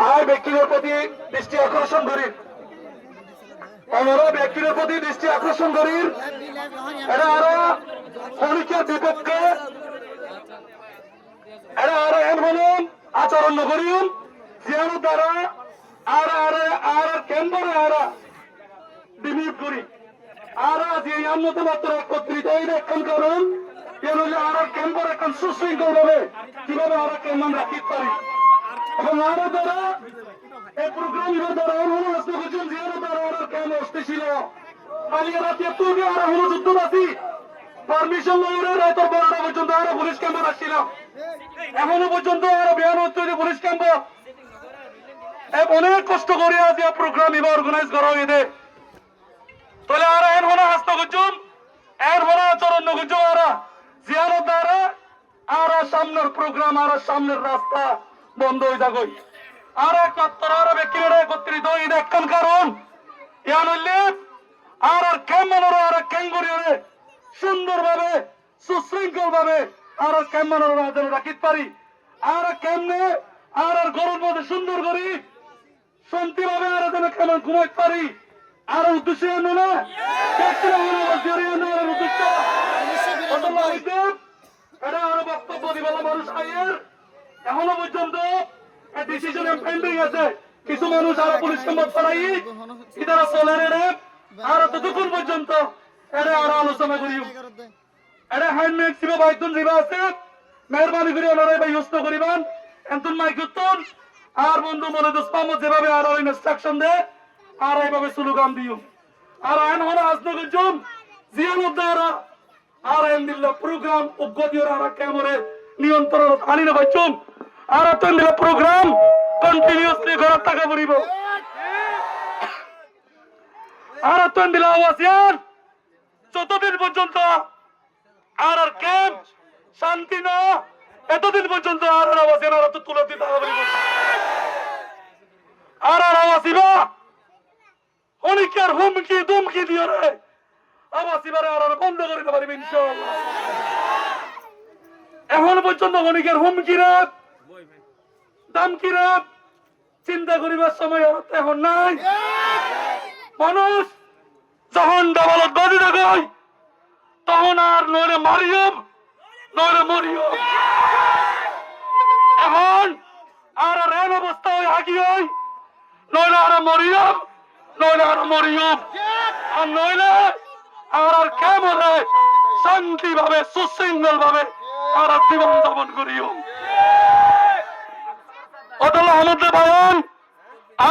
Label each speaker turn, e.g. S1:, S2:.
S1: আর ব্যক্তির প্রতি দৃষ্টি আকর্ষণ করি, আমরা ব্যক্তির প্রতি দৃষ্টি আকর্ষণ করি। এরা আরো শ্রমিকের বিপক্ষে এরা আরো এমন আচরণ করিউন যেন তারা আর আর আর কেন্দ্রে আরা বিনিয়োগ করি আর যে উন্নত মাত্র একত্রিত এই এখন কারণ আর কেন্দ্র এখন সুশৃঙ্খল ভাবে কিভাবে আমরা কেন্দ্র রাখতে পারি এবং আরো তারা এই প্রোগ্রাম দ্বারা আসতে করছেন যে তারা ওরা কেন্দ্র আসতেছিল কালিয়া রাতে তুই আর হলো যুদ্ধ আছি পারমিশন লইরে রাতের 12টা পর্যন্ত আরো পুলিশ ক্যাম্প আসছিলাম এখনো পর্যন্ত আরো 92 পুলিশ ক্যাম্প অনেক কষ্ট করে আজ প্রোগ্রাম এবার অর্গানাইজ করা হয়েছে তাহলে আর এর হলো হাস্ত গুজুম এর হলো আচরণ গুজুম আর জিয়ারত দ্বারা আর সামনের প্রোগ্রাম আর সামনের রাস্তা বন্ধ হয়ে যাগই আর একাত্তর ব্যক্তিরা একত্রিত এই দেখেন কারণ ইয়ান হইলে আর কেমন আর কেঙ্গুরিয়ে সুন্দরভাবে সুশৃঙ্খল ভাবে আর কেমন যেন রাখিতে পারি আর কেমনে আর গরুর মধ্যে সুন্দর করি শান্তি ভাবে আর যেন কেমন ঘুমাইতে পারি আর উদ্দেশ্য না এটা আরো বক্তব্য দিবেলা মানুষ আয়ের এখনো পর্যন্ত ডিসিশন পেন্ডিং আছে কিছু মানুষ আরো পুলিশ সম্পদ করাই ইতারা চলে রে আর ততক্ষণ পর্যন্ত এটা আরো আলোচনা করি এটা হ্যান্ডমেড ছিল বাইতুন জিবা আছে মেহরবানি করে ওনারা ভাই ইউজ করিবেন এন্তন মাইকুতন আর বন্ধু মনে দুষ্পাম যেভাবে আর ইনস্ট্রাকশন দে আর এইভাবে স্লোগান দিও আর আইন হলো আজনগঞ্জম জিয়ানুদ দ্বারা আর আইন দিল প্রোগ্রাম উদ্গতির আর ক্যামেরে নিয়ন্ত্রণ আনি না বাইচুম আর তন দিল প্রোগ্রাম কন্টিনিউয়াসলি ঘর টাকা পড়িব আর তন দিল আওয়াজিয়ান যতদিন পর্যন্ত আর ক্যাম্প শান্তি না এতদিন পর্যন্ত আর আওয়াজিয়ান আর তো তুলে দিতে হবে আর আওয়াজিবা অনেকের হুমকি দুমকি দিয়ে রে আওয়াজিবারে আর বন্ধ করে দিতে পারবে ইনশাআল্লাহ এখন পর্যন্ত অনেকের হুমকি রে দামকি রে চিন্তা করিবার সময় এখন নাই মানুষ যখন দাবালত বাজি দেখায় তখন আর নইলে মারিয়ম নইলে মরিয়ম এখন আর রেন অবস্থা হয় হাকি হয় নইলে আর মরিয়ম নইলে আর মরিয়ম আর নইলে আর কেমন শান্তি ভাবে সুশৃঙ্খল ভাবে আর জীবন যাপন করিও অতলা আমাদের ভাইয়ান